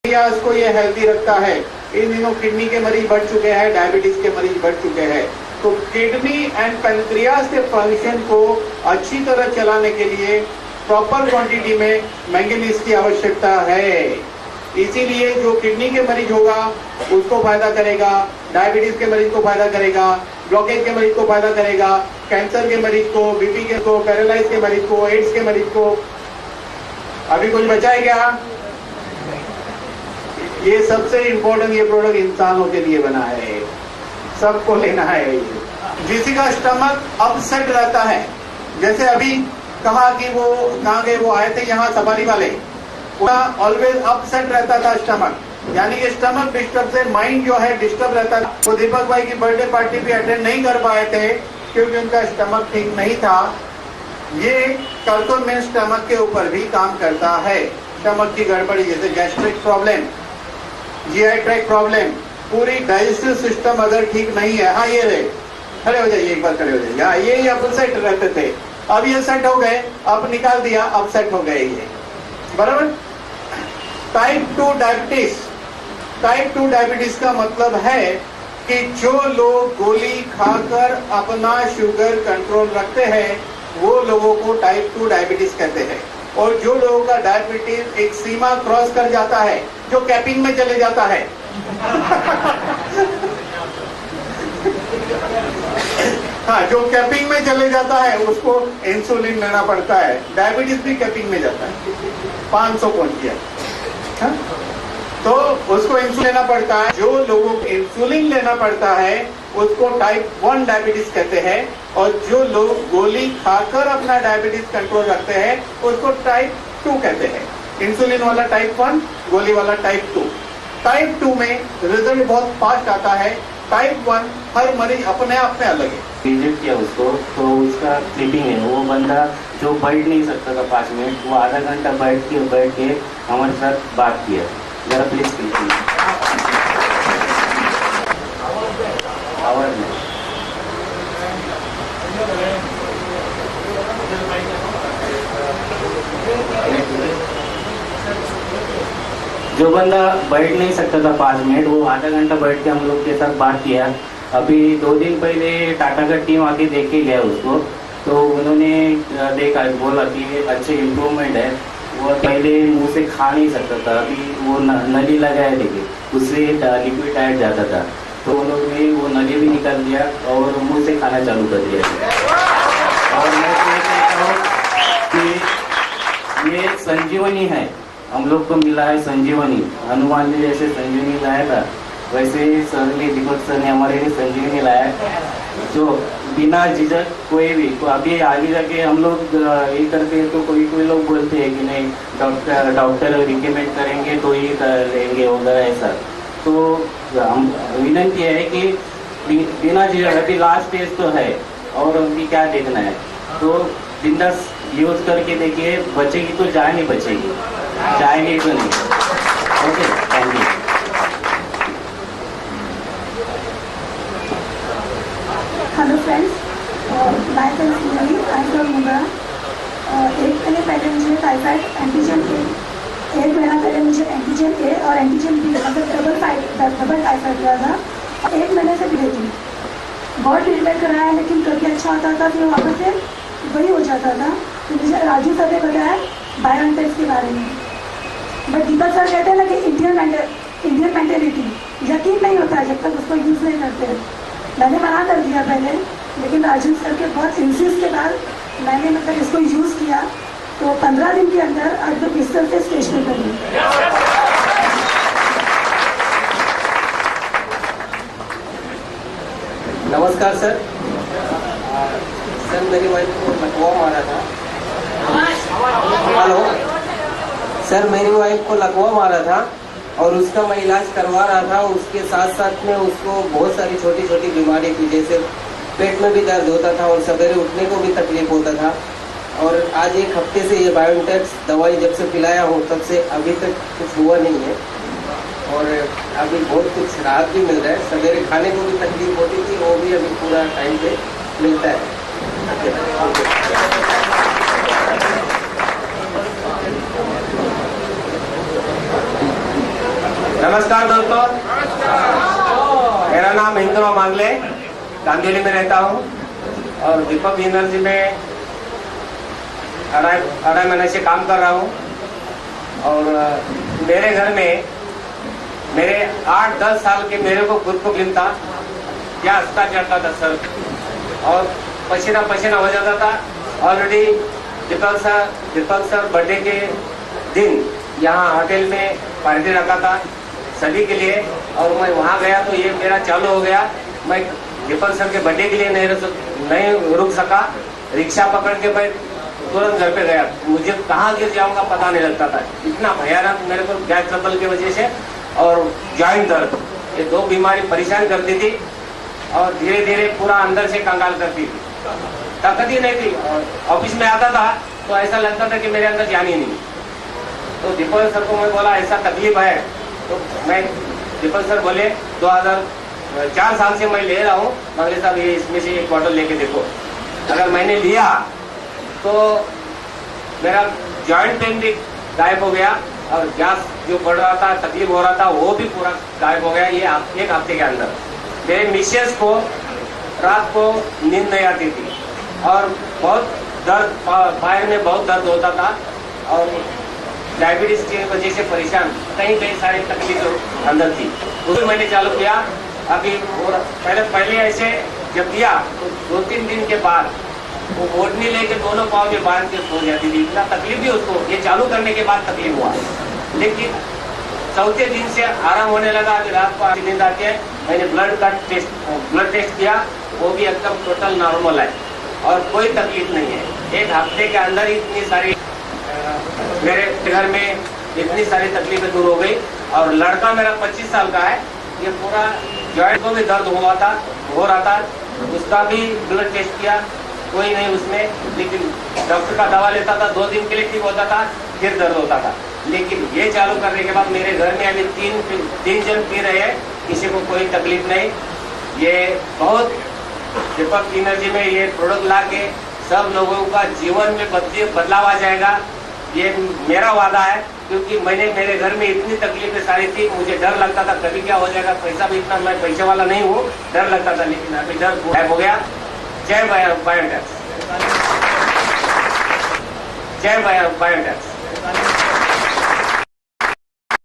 Pancreas को ये healthy रखता है। इन दिनों किडनी के मरीज बढ़ चुके हैं, डायबिटीज के मरीज बढ़ चुके हैं। तो किडनी एंड पैंक्रियाज के फंक्शन को अच्छी तरह चलाने के लिए प्रॉपर क्वांटिटी में मैंगनीज की आवश्यकता है। इसीलिए जो किडनी के मरीज होगा उसको फायदा करेगा, डायबिटीज के मरीज को फायदा करेगा, ब्लॉकेज के मरीज को फायदा करेगा, कैंसर के मरीज को, बीपी के को, पैरालाइज के मरीज को, एड्स के मरीज को। अभी कुछ बचा है क्या? ये सबसे इम्पोर्टेंट ये प्रोडक्ट इंसानों के लिए बना है, सबको लेना है। किसी का स्टमक अपसेट रहता है, जैसे अभी कहा कि वो कहाँ गए, वो आए थे यहाँ सफारी वाले, ऑलवेज अपसेट रहता था स्टमक, यानी कि स्टमक डिस्टर्ब से माइंड जो है डिस्टर्ब रहता था। वो दीपक भाई की बर्थडे पार्टी भी अटेंड नहीं कर पाए थे क्योंकि उनका स्टमक ठीक नहीं था। ये कर्कुमिन स्टमक के ऊपर भी काम करता है। स्टमक की गड़बड़ी जैसे gastric problem, GI tract problem, पूरी डाइजेस्टिव सिस्टम अगर ठीक नहीं है। हाँ ये रहे, खड़े हो जाइए, एक बार खड़े हो जाइए। हाँ ये अपसेट रहते थे, अब ये सेट हो गए, अब निकाल दिया, अब सेट हो गए ये, बराबर। टाइप 2 डायबिटीज, टाइप 2 डायबिटीज का मतलब है कि जो लोग गोली खाकर अपना शुगर कंट्रोल रखते हैं वो लोगों को टाइप 2 डायबिटीज कहते हैं। और जो लोगों का डायबिटीज एक सीमा क्रॉस कर जाता है, जो कैपिंग में चले जाता है हाँ, जो कैपिंग में चले जाता है उसको इंसुलिन लेना पड़ता है। डायबिटीज भी कैपिंग में जाता है, 500 पहुंच गया, हाँ? तो उसको इंसुलिन लेना पड़ता है। जो लोगों को इंसुलिन लेना पड़ता है उसको टाइप 1 डायबिटीज कहते हैं, और जो लोग गोली खाकर अपना डायबिटीज कंट्रोल रखते हैं उसको टाइप 2 कहते हैं। इंसुलिन वाला टाइप 1, गोली वाला टाइप 2। टाइप 2 में रिजल्ट बहुत फास्ट आता है, टाइप 1 हर मरीज अपने आप में अलग है। विजिट किया उसको, तो उसका क्लिपिंग है, वो बंदा जो बैठ नहीं सकता था 5 मिनट, वो आधा घंटा बैठ के हमारे साथ बात किया। जरा प्लीज क्लिपिंग आवाज में। जो बंदा बैठ नहीं सकता था 5 मिनट, वो आधा घंटा बैठ के हम लोग के साथ बात किया। अभी 2 दिन पहले टाटा का टीम आके देख के गया उसको, तो उन्होंने देखा, बोला कि अच्छे इम्प्रूवमेंट है। वो पहले मुंह से खा नहीं सकता था, अभी वो नली लगाया, देखिए उससे लिक्विड डाइट जाता था, तो उन्होंने वो नली भी निकाल दिया और मुंह से खाना चालू कर दिया। और मैं कहता हूँ कि ये संजीवनी है, हम लोग को मिला है संजीवनी। हनुमान जी जैसे संजीवनी लाया था, वैसे सर ने, दीपक सर ने हमारे लिए संजीवनी लाया, जो बिना झिझक कोई भी। तो अभी आगे जाके हम लोग ये करते हैं तो कोई लोग बोलते हैं कि नहीं डॉक्टर रिकमेंड करेंगे तो ये कर लेंगे वगैरह ऐसा। तो हम विनती है कि बिना झिझक, अभी लास्ट स्टेज तो है और अभी क्या देखना है, तो बिंदास यूज करके देखिए, बचेगी तो जाए, नहीं बचेगी, जाएंगे तो नहीं। Okay, thank you. Hello friends, मैं तस्वीर, आई फ्रॉम मुंबई। एक महीने पहले मुझे टाइफाइड एंटीजन ए, 1 महीना पहले मुझे एंटीजन ए और एंटीजन बी, मतलब डबल टाइफाइड हुआ था। 1 महीने से पीड़ित थी, बहुत ट्रीटमेंट कराया, लेकिन कभी अच्छा होता था फिर वापस से वही हो जाता था। तो मुझे राजू सर ने बताया बायोटेक्स के बारे में, बट दीपक सर कहते हैं ना कि इंडियन मेंटेलिटी, यकीन नहीं होता है जब तक उसको यूज़ नहीं करते। मैंने मना कर दिया पहले, लेकिन राजू सर के बहुत इंसिस्ट के बाद मैंने मतलब इसको यूज़ किया, तो 15 दिन के अंदर आज तो बिस्तर से स्टेज पर कर ली। नमस्कार सर। सर मेरी वाइफ को लकवा मारा था। हेलो सर, मेरी वाइफ को लकवा मारा था और उसका मैं इलाज करवा रहा था। उसके साथ साथ में उसको बहुत सारी छोटी छोटी बीमारी थी, जैसे पेट में भी दर्द होता था और सवेरे उठने को भी तकलीफ होता था। और आज 1 हफ्ते से ये बायोटेक्स दवाई जब से पिलाया हो तब से अभी तक कुछ हुआ नहीं है, और अभी बहुत कुछ राहत भी मिल रहा है। सवेरे खाने को भी तकलीफ होती थी, वो भी अभी पूरा टाइम पे मिलता है। नमस्कार दोस्तों, मेरा नाम हिंदुआ मांगले, गांधीली में रहता हूँ और दीपक एनर्जी में अढ़ाई महीने से काम कर रहा हूँ। और मेरे घर में मेरे 8-10 साल के मेरे को खुद को गिनता क्या हंसता चढ़ता था सर, और पसीना पसीना हो जाता था। ऑलरेडी दीपक सर बर्थडे के दिन यहाँ होटल में पार्टी रखा था सभी के लिए, और मैं वहाँ गया तो ये मेरा चालू हो गया। मैं दीपक सर के बर्थडे के लिए नहीं रुक सका, रिक्शा पकड़ के मैं तुरंत घर पे गया। मुझे कहाँ गिर जाऊंगा पता नहीं लगता था, इतना भयानक मेरे को गैस ट्रबल की वजह से और जॉइंट दर्द, ये दो बीमारी परेशान करती थी और धीरे धीरे पूरा अंदर से कंगाल करती थी, ताकत ही नहीं थी। और ऑफिस में आता था तो ऐसा लगता था कि मेरे अंदर जान ही नहीं। तो दीपक सर को मैं बोला ऐसा तकलीफ है, तो मैं दीपक सर बोले 2004 साल से मैं ले रहा हूँ मंगले साहब, ये इसमें से एक बॉटल लेके देखो। अगर मैंने लिया तो मेरा जॉइंट पेन भी गायब हो गया और गैस जो बढ़ रहा था, तकलीफ हो रहा था, वो भी पूरा गायब हो गया। ये एक हफ्ते के अंदर मेरे मिसेस को रात को नींद नहीं आती थी और बहुत दर्द, पैर में बहुत दर्द होता था और डायबिटीज की वजह से परेशान, कई सारी तकलीफ अंदर थी। उसको मैंने चालू किया। अभी पहले ऐसे जब दिया तो 2-3 दिन के बाद वो ओढ़नी लेके दोनों पाँव में बांध के सो जाती थी, इतना तकलीफ भी उसको। ये चालू करने के बाद तकलीफ हुआ, लेकिन चौथे दिन से आराम होने लगा। अभी रात को नींद आती है। मैंने ब्लड टेस्ट किया, वो भी एकदम टोटल नॉर्मल है और कोई तकलीफ नहीं है। एक हफ्ते के अंदर इतनी सारी मेरे घर में इतनी सारी तकलीफें दूर हो गई। और लड़का मेरा 25 साल का है, ये पूरा जॉइंट को भी दर्द हो रहा था, उसका भी ब्लड टेस्ट किया, कोई नहीं उसमें, लेकिन डॉक्टर का दवा लेता था, 2 दिन के लिए ठीक होता था, फिर दर्द होता था। लेकिन ये चालू करने के बाद मेरे घर में अभी 3 जन पी रहे हैं, किसी को कोई तकलीफ नहीं। ये बहुत दीपक एनर्जी में ये प्रोडक्ट ला के सब लोगों का जीवन में बदलाव आ जाएगा, ये मेरा वादा है। क्योंकि मैंने मेरे घर में इतनी तकलीफें सारी थी, मुझे डर लगता था कभी क्या हो जाएगा, पैसा भी इतना, मैं पैसे वाला नहीं हूँ, डर लगता था, लेकिन अभी डर गायब हो गया। जय बायोटेक्स, जय बायोटेक्स।